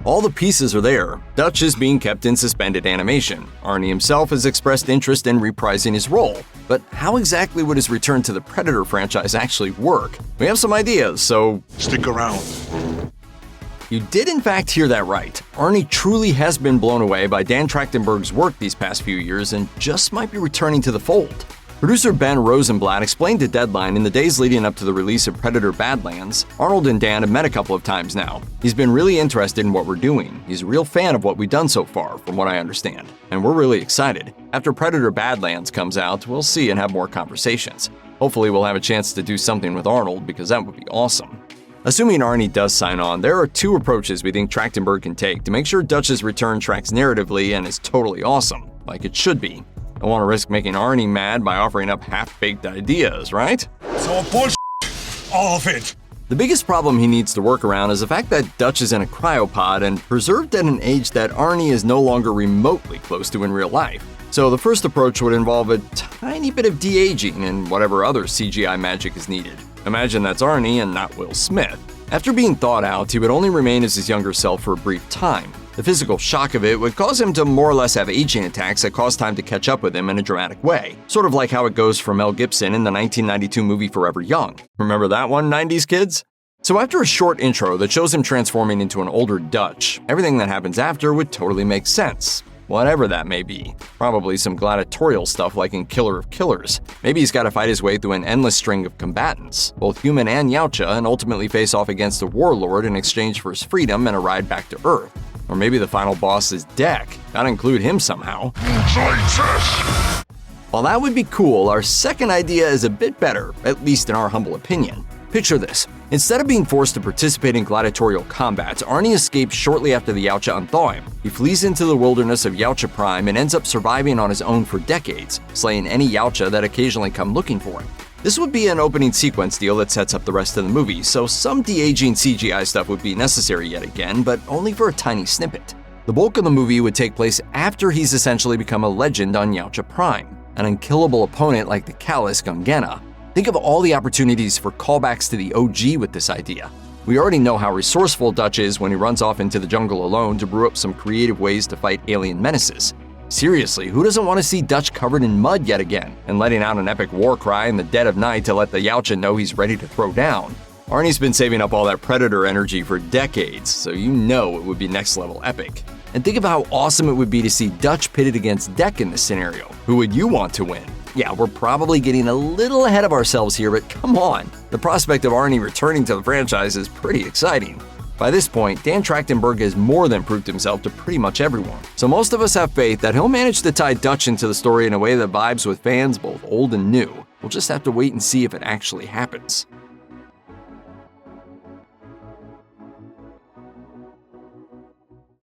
All the pieces are there. Dutch is being kept in suspended animation. Arnie himself has expressed interest in reprising his role. But how exactly would his return to the Predator franchise actually work? We have some ideas, so stick around. You did in fact hear that right. Arnie truly has been blown away by Dan Trachtenberg's work these past few years and just might be returning to the fold. Producer Ben Rosenblatt explained to Deadline in the days leading up to the release of Predator Badlands, Arnold and Dan have met a couple of times now. He's been really interested in what we're doing. He's a real fan of what we've done so far, from what I understand. And we're really excited. After Predator Badlands comes out, we'll see and have more conversations. Hopefully we'll have a chance to do something with Arnold, because that would be awesome. Assuming Arnie does sign on, there are two approaches we think Trachtenberg can take to make sure Dutch's return tracks narratively and is totally awesome, like it should be. Don't want to risk making Arnie mad by offering up half-baked ideas, right? So bullshit, all of it. The biggest problem he needs to work around is the fact that Dutch is in a cryopod and preserved at an age that Arnie is no longer remotely close to in real life. So the first approach would involve a tiny bit of de-aging and whatever other CGI magic is needed. Imagine that's Arnie and not Will Smith. After being thawed out, he would only remain as his younger self for a brief time. The physical shock of it would cause him to more or less have aging attacks that cause time to catch up with him in a dramatic way. Sort of like how it goes for Mel Gibson in the 1992 movie Forever Young. Remember that one, 90s kids? So after a short intro that shows him transforming into an older Dutch, everything that happens after would totally make sense. Whatever that may be. Probably some gladiatorial stuff like in Killer of Killers. Maybe he's got to fight his way through an endless string of combatants, both human and Yautja, and ultimately face off against a warlord in exchange for his freedom and a ride back to Earth. Or maybe the final boss is Deck. Gotta include him somehow. While that would be cool, our second idea is a bit better, at least in our humble opinion. Picture this. Instead of being forced to participate in gladiatorial combats, Arnie escapes shortly after the Yautja unthaw him. He flees into the wilderness of Yautja Prime and ends up surviving on his own for decades, slaying any Yautja that occasionally come looking for him. This would be an opening sequence deal that sets up the rest of the movie, so some de-aging CGI stuff would be necessary yet again, but only for a tiny snippet. The bulk of the movie would take place after he's essentially become a legend on Yautja Prime, an unkillable opponent like the callous Gungana. Think of all the opportunities for callbacks to the OG with this idea. We already know how resourceful Dutch is when he runs off into the jungle alone to brew up some creative ways to fight alien menaces. Seriously, who doesn't want to see Dutch covered in mud yet again and letting out an epic war cry in the dead of night to let the Yautja know he's ready to throw down? Arnie's been saving up all that Predator energy for decades, so you know it would be next level epic. And think of how awesome it would be to see Dutch pitted against Deck in this scenario. Who would you want to win? Yeah, we're probably getting a little ahead of ourselves here, but come on. The prospect of Arnie returning to the franchise is pretty exciting. By this point, Dan Trachtenberg has more than proved himself to pretty much everyone. So most of us have faith that he'll manage to tie Dutch into the story in a way that vibes with fans both old and new. We'll just have to wait and see if it actually happens.